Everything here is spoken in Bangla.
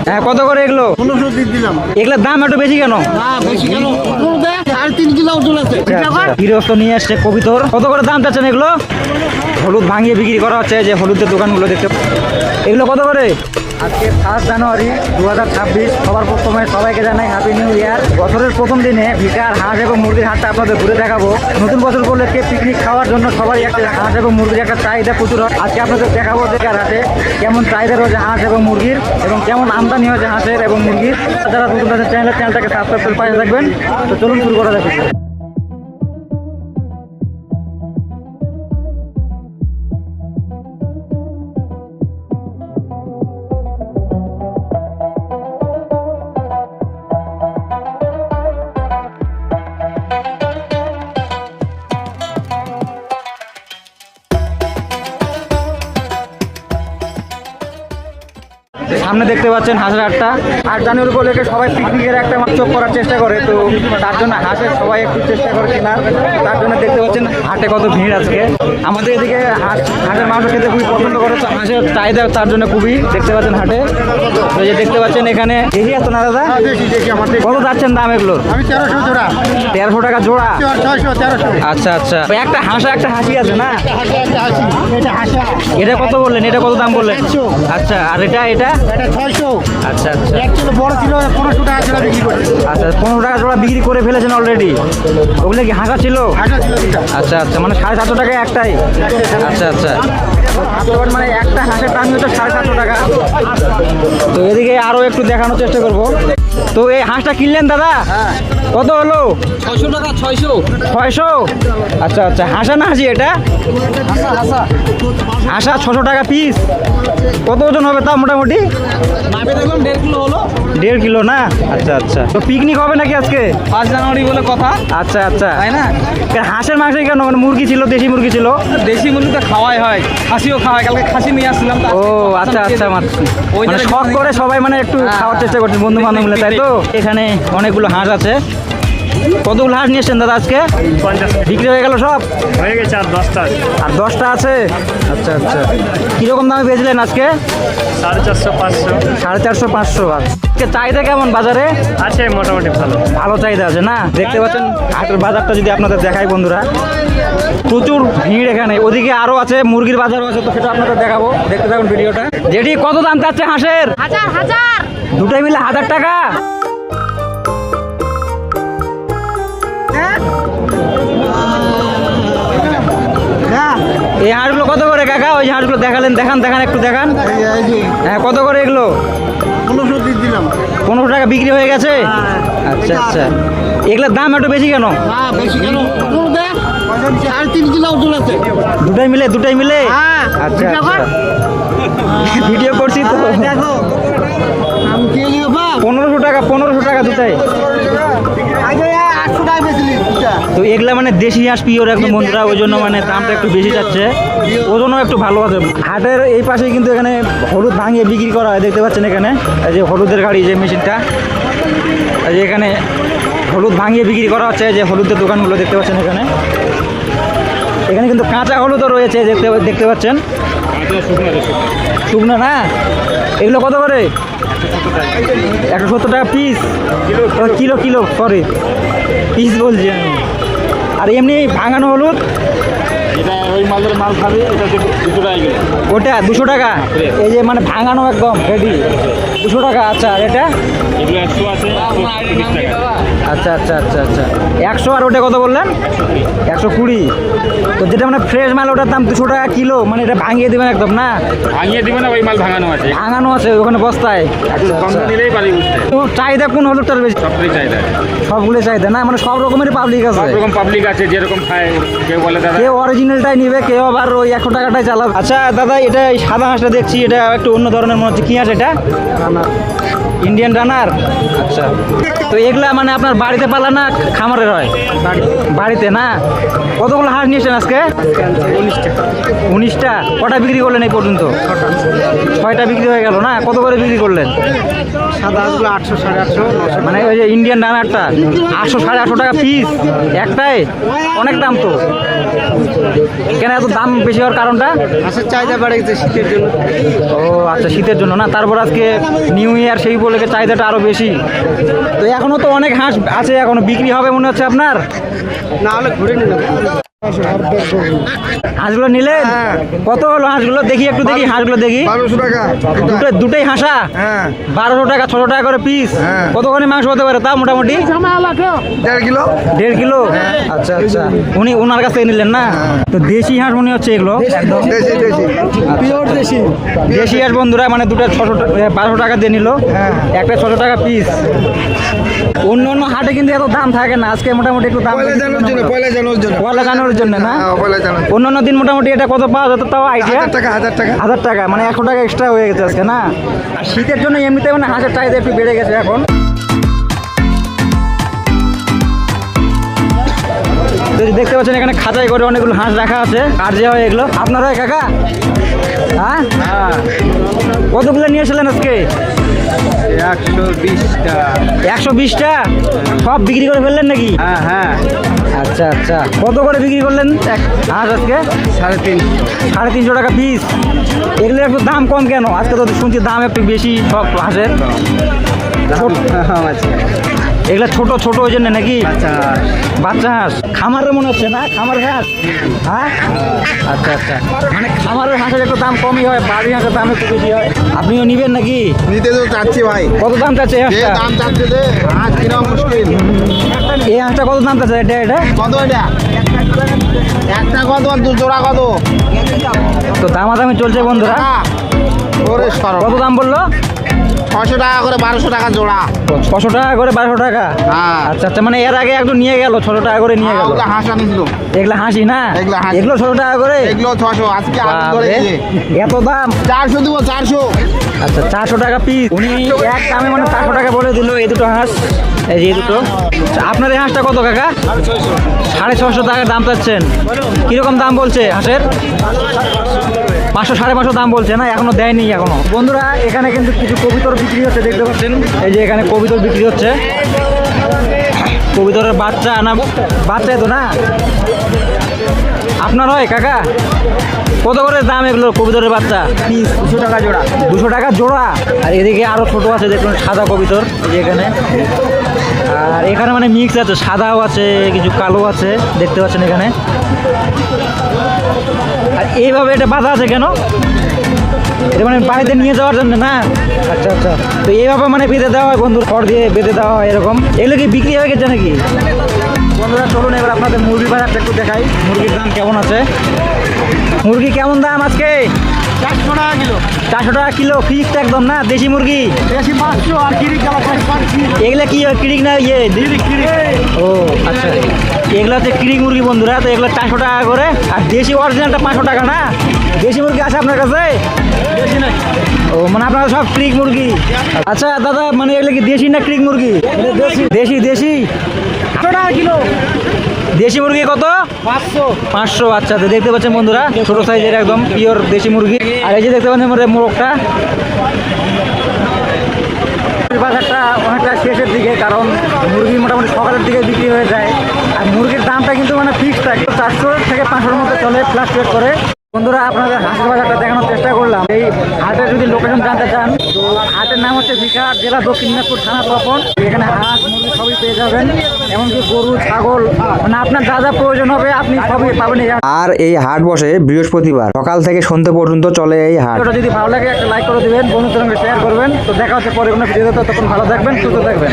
হ্যাঁ, কত করে এগুলো? 1500 দিয়ে দিলাম। এগুলোর দাম একটু বেশি কেন? না বেশি কেন? 3.5 কিলো ওজন আছে। গৃহস্থ নিয়ে আসছে কবিতর। কত করে দাম চাচ্ছেন এগুলো? হলুদ ভাঙিয়ে বিক্রি করা হচ্ছে, যে হলুদের দোকানগুলো দেখতে। এগুলো কত করে? আজকে 1 জানুয়ারি 2026। সবার প্রথমে সবাইকে জানাই হ্যাপি নিউ ইয়ার। বছরের প্রথম দিনে ভিকার হাঁস এবং মুরগির হাটটা আপনাদের ঘুরে দেখাবো। নতুন বছর উপলক্ষে পিকনিক খাওয়ার জন্য সবাই একটা হাঁস এবং মুরগির একটা চাহিদা প্রচুর হয়। আজকে আপনাদের দেখাবো ভিকার হাটে কেমন চাহিদা রয়েছে হাঁস এবং মুরগির, এবং কেমন আমদানি হয়েছে হাঁসের এবং মুরগির। যারা নতুন আছে চ্যানেলটাকে সাবস্ক্রাইব করে পাশে থাকবেন। তো চলুন শুরু করা যাক। সামনে দেখতে পাচ্ছেন হাঁসের হাটটা। 8 জানুয়ারি উপলক্ষে সবাই পিকনিকের একটা উৎসব করার চেষ্টা করে, তো তার জন্য হাঁসের সবাই একটু চেষ্টা করে কেনার। তার জন্য দেখতে পাচ্ছেন হাটে কত ভিড় আজকে। আমাদের এদিকে হাঁসের মাংস খেতে খুবই পছন্দ করে, তো হাঁসের চাহিদা তার জন্য খুবই। দেখতে পাচ্ছেন হাটে, তো যে দেখতে পাচ্ছেন এখানে দেখি এত না দাদা, কত যাচ্ছেন দাম এগুলো? আমি 1300 জোড়া। 1300 টাকা জোড়া? 600 1300। আচ্ছা আচ্ছা, একটা হাঁস একটা হাসি আছে না? এটা হাসা। এটা কত বললেন? এটা কত দাম বললেন? 100। আচ্ছা, আর এটা? এটা 600। আচ্ছা আচ্ছা, এক কিলো বড় ছিল 1500 টাকা জোড়া বিক্রি করে। আচ্ছা 15 টাকা জোড়া বিক্রি করে ফেলেছেন অলরেডি। ওগুলো কি হাঁকা ছিল? হাসা ছিল দুটো। আচ্ছা আচ্ছা, মানে 750 টাকা একটাই? আচ্ছা আচ্ছা, মানে একটা হাঁসের দাম হচ্ছে 750 টাকা। তো এদিকে আরো একটু দেখানোর চেষ্টা করব। তো এই হাঁসটা কিনলেন দাদা? কত হলো? 600 টাকা। 600। 600? আচ্ছা আচ্ছা, হাঁসা না হাসি এটা? হাঁসা 600 টাকা পিস। কত ওজন হবে তা মোটামুটি? মাপে দেখলাম 1.5 কিলো হলো। 1.5 কিলো না? আচ্ছা আচ্ছা, তো পিকনিক হবে নাকি আজকে? 5 জানুয়ারি বলে কথা। আচ্ছা আচ্ছা, তাই না? হাঁসের মাংস কেন? মানে মুরগি ছিল, দেশি মুরগি ছিল? দেশি মুরগি তো খাওয়াই হয়, খাসিও খাওয়াই। কালকে খাসি নিয়ে আসছিলাম। ও আচ্ছা আচ্ছা, মানে শখ করে সবাই মানে একটু খাওয়ার চেষ্টা করছে বন্ধু বান্ধব মিলে, তাই তো? এখানে অনেকগুলো হাঁস আছে। কতগুলো হাঁস নিয়ে এসছেন দাদা আজকে? 50 বিক্রি হয়ে গেল সব? হয়ে গেছে, আর 10টা আর 10টা আছে? আচ্ছা আচ্ছা, কিরকম দামে বেচলেন আজকে? 450 500 450 500। আজকে চাহিদা কেমন বাজারে? আছে মোটামুটি ভালো। ভালো চাহিদা আছে না? দেখতে পাচ্ছেন হাটের বাজারটা যদি আপনাদের দেখাই বন্ধুরা, প্রচুর ভিড় এখানে। ওদিকে আরো আছে, মুরগির বাজারও আছে, তো সেটা আপনাদের দেখাবো। দেখতে থাকুন ভিডিওটা। যেটি কত দাম চাচ্ছে হাঁসের? 1000 দুটাই মিলে 1000 টাকা? এই হাঁসগুলো কত করে কাকা? ওই হাঁসগুলো দেখালেন, দেখান একটু দেখান। হ্যাঁ, কত করে এগুলো? 1500 দিয়ে দিলাম। 1500 টাকা বিক্রি হয়ে গেছে? আচ্ছা আচ্ছা, এগুলোর দাম একটু বেশি কেন? না বেশি কেন? 3.5 কিলো ওজন আছে। দুটাই মিলে? হ্যাঁ। আচ্ছা আচ্ছা, ভিডিও করছি তো। দেখো আমি কে নিও বা 1500 টাকা দুটাই। আগে 800 টাকা বেচলি দুটা। তো এগুলা মানে দেশি হাঁস পিওর একদম বন্ধুরা, ওই জন্য মানে দামটা একটু বেশি যাচ্ছে, ওজনও একটু ভালো আছে। হাটের এই পাশেই কিন্তু এখানে হলুদ ভাঙিয়ে বিক্রি করা হয়। দেখতে পাচ্ছেন এখানে এই যে হলুদের গাড়ি, যে মেশিনটা, এই যে এখানে হলুদ ভাঙিয়ে বিক্রি করা হচ্ছে, যে হলুদের দোকানগুলো দেখতে পাচ্ছেন এখানে। এখানে কিন্তু কাঁচা হলুদও রয়েছে, দেখতে পাচ্ছেন। শুকনো না? এগুলো কত করে? 170 টাকা পিস? কিলো সরি, পিস বলছি আমি। আর এমনি ভাঙানো হলুদ? এটা ওই মালের মাল খাবে, এটা 200 টাকা কিলো। ওটা 200 টাকা? এই যে মানে ভাঙানো একদম রেডি 200 টাকা। আচ্ছা, আর এটা? এগুলো 100 আছে, 130 টাকা। আচ্ছা আচ্ছা আচ্ছা আচ্ছা, 100। আর ওটা কত বললেন? 120। তো যেটা মানে ফ্রেশ মাল, ওটার দাম 200 টাকা কিলো। মানে এটা ভাঙিয়ে দেবেন একদম না? ভাঙিয়ে দিবে না, ওই মাল ভাঙানো আছে। ভাঙানো আছে ওখানে বস্তায়? আচ্ছা কম আচ্ছা, নিলেই পারি বুঝতে। তো চাহিদা কোন হলুদটার বেশি? সবটাই চাহিদা আছে। সবগুলো চাহিদা না? মানে সব রকমের পাবলিক আছে? সব রকম পাবলিক আছে, যেরকম খায়। কেউ বলে দাদা, কেউ অরিজিনালটাই নিবে, কেউ আবার ওই 100 টাকাটাই চালাবে। আচ্ছা দাদা, এটা এই সাদা হাঁসটা দেখছি, এটা একটু অন্য ধরনের মনে হচ্ছে। কি হাঁস এটা? Indian runner? আচ্ছা, তো এগুলা মানে আপনার বাড়িতে পালা না খামারের হয়? বাড়িতে না? কতগুলো হাঁস নিয়েছেন আজকে? 19টা। কটা বিক্রি করলেন এই পর্যন্ত? 6টা বিক্রি হয়ে গেল না? কত করে বিক্রি করলেন? সাদা হাঁসগুলো 800 850। মানে ওই যে ইন্ডিয়ান রানারটা 800 850 টাকা পিস একটাই? অনেক দাম তো। কেন এত দাম বেশি হওয়ার কারণটা? হাঁসের চাহিদা বেড়ে গেছে শীতের জন্য। ও আচ্ছা, শীতের জন্য না? তারপর আজকে নিউ ইয়ার, সেই বলে চাহিদাটা আরো বেশি। তো এখনো তো অনেক হাঁস আছে, এখনো বিক্রি হবে মনে হচ্ছে আপনার? না হলে ঘুরে নিল। হাঁসগুলো নিলেন? কত হলো হাঁসগুলো? দেখি একটু, দেখি হাঁসগুলো দেখি। 1200 টাকা। দুটোই হাঁসা? হ্যাঁ 1200 টাকা, 600 টাকা করে পিস। হ্যাঁ। কতখানি মাংস হতে পারে তা মোটামুটি? 1.5 কিলো। 1.5 কিলো? আচ্ছা আচ্ছা, ওনার কাছ থেকে নিলেন না? তো দেশি হাঁস মনে হচ্ছে এগুলো একদম। দেশি দেশি পিওর দেশি। দেশি হাঁস বন্ধুরা, মানে দুটো 1200 টাকা দিয়ে নিল, একটা 600 টাকা পিস। অন্য অন্য হাটে কিন্তু এত দাম থাকে না, আজকে মোটামুটি একটু দাম পয়লা জানুয়ারির জন্য, পয়লা জানুয়ারির জন্য। পয়লা জানুয়ারির জন্য না? হ্যাঁ, পয়লা জানুয়ারি। অন্যান্য দিন মোটামুটি এটা কত পাওয়া যেত তাও আইডিয়া? 1000 টাকা 1000 টাকা। 1000 টাকা, মানে 100 টাকা এক্সট্রা হয়ে গেছে আজকে না? আর শীতের জন্য এমনিতে মানে হাঁসের চাহিদা একটু বেড়ে গেছে এখন। যদি দেখতে পাচ্ছেন এখানে খাঁচাই করে অনেকগুলো হাঁস রাখা আছে, আর যে হয় এগুলো আপনার হয় কাকা? হ্যাঁ, কতগুলো নিয়ে এসেছিলেন আজকে? 120টা। 120টা? সব বিক্রি করে ফেললেন নাকি? হ্যাঁ হ্যাঁ। আচ্ছা আচ্ছা, কত করে বিক্রি করলেন এক হাঁস আজকে? 350। 350 টাকা পিস। এগুলোর একটু দাম কম কেন? আজকে তো শুনছি দাম একটু বেশি সব হাঁসের। এগুলো ছোট ছোট ওই জন্য নাকি? বাচ্চা হাঁস। খামারের মনে হচ্ছে না? খামারের হাঁস? হ্যাঁ আচ্ছা আচ্ছা, মানে খামারের হাঁসের একটু দাম কমই হয়, বাড়ি হাঁসের দাম একটু বেশি হয়। আপনিও নিবেন নাকি? নিতে তো চাচ্ছি ভাই। কত দাম চাচ্ছে এই যে হাঁসটা? দাম চাচ্ছে যে হাঁস কিনা মুশকিল। এই হাঁসটা কত দাম চাচ্ছে? এটা কত এটা? একটা কত আর 2 জোড়া কত? তো দামাদামি চলছে বন্ধুরা। ওরে সরো। কত দাম বললো? 600 টাকা করে, 1200 টাকা জোড়া। 600 টাকা করে, 1200 টাকা? হ্যাঁ। আচ্ছা আচ্ছা, মানে এর আগে একটু নিয়ে গেল 600 টাকা করে নিয়ে গেল। ওটা হাঁস আনিছিল। এগুলা হাসি না? এগুলা হাসি। এগুলো 600 টাকা করে? এগুলো 600। আজকে আলু করে বাপরে, দিয়েছে। এত দাম? 400 দিব, 400। আচ্ছা, 400 টাকা পিস। উনি এক দামে মানে 400 টাকা বলে দিল এই দুটো হাঁস, এই যে এই দুটো। আচ্ছা, আপনার এই হাঁসটা কত কাকা? 650 টাকার দাম চাচ্ছেন? কিরকম দাম বলছে হাঁসের? 500 550 দাম বলছে না? এখনো দেয়নি এখনো। বন্ধুরা এখানে কিন্তু কিছু কবিতর বিক্রি হচ্ছে, দেখতে পাচ্ছেন এই যে এখানে কবিতর বিক্রি হচ্ছে। কবিতরের বাচ্চা না? বাচ্চাই তো না? আপনার হয় কাকা? কত করে দাম এগুলো কবিতরের বাচ্চা? পিস 200 টাকা জোড়া। 200 টাকা জোড়া? আর এদিকে আরো ছোট আছে দেখুন, সাদা কবিতর এই যে এখানে। আর এখানে মানে মিক্স আছে, সাদাও আছে, কিছু কালো আছে, দেখতে পাচ্ছেন এখানে। আর এইভাবে এটা বাঁধা আছে কেন? এটা মানে বাড়িতে নিয়ে যাওয়ার জন্য না? আচ্ছা আচ্ছা, তো এইভাবে মানে বেঁধে দেওয়া হয় বন্ধুর, খড় দিয়ে বেঁধে দেওয়া হয় এরকম। এগুলো কি বিক্রি হয়ে গেছে নাকি? বন্ধুরা চলুন এবার আপনাদের মুরগির বাজারটা একটু দেখাই, মুরগির দাম কেমন আছে। মুরগি কেমন দাম আজকে? 400 টাকা কিলো। 400 টাকা কিলো ফিক্সড একদম না? দেশি মুরগি? বেশি 500 আর কিরি গেলা 500। এগুলা কি কিরিক না? ইয়ে ও আচ্ছা, এগুলো হচ্ছে কিরিক মুরগি বন্ধুরা। তো এগুলো 400 টাকা করে, আর দেশি অরিজিনালটা 500 টাকা না? দেশি মুরগি আছে আপনার কাছে? ও মানে আপনারা সব ক্রিক মুরগি। আচ্ছা দাদা, মানে এগুলো কি দেশি না ক্রিক মুরগি? দেশি দেশি। 800 টাকা কিলো। দেশি মুরগি কত? 500। 500। আচ্ছা, তো দেখতে পাচ্ছেন বন্ধুরা ছোট সাইজের একদম পিওর দেশি মুরগি। আর এই যে দেখতে পাচ্ছেন আমাদের মোরগটা। বাজারটা অনেকটা শেষের দিকে, কারণ মুরগি মোটামুটি সকালের দিকে বিক্রি হয়ে যায়। আর মুরগির দামটা কিন্তু মানে ফিক্সড থাকে, 400 থেকে 500-র মধ্যে চলে, ফ্লাকচুয়েট করে। বন্ধুরা আপনাদের হাঁসের বাজারটা দেখানোর চেষ্টা করলাম। এই হাটের যদি লোকেশন জানতে চান, তো হাটের নাম হচ্ছে বিকার, জেলা দক্ষিণ দিনাজপুর, থানা তপন। এখানে হাঁস মুরগি সবই পেয়ে যাবেন, এমনকি গরু ছাগল, মানে আপনার যা যা প্রয়োজন হবে আপনি সবই পাবেন। আর এই হাট বসে বৃহস্পতিবার সকাল থেকে সন্ধ্যে পর্যন্ত চলে এই হাট। যদি ভালো লাগে একটা লাইক করে দিবেন, বন্ধুদের সঙ্গে শেয়ার করবেন। তো দেখা হচ্ছে পরে কোনো ভিডিওতে, তখন ভালো থাকবেন, সুস্থ থাকবেন।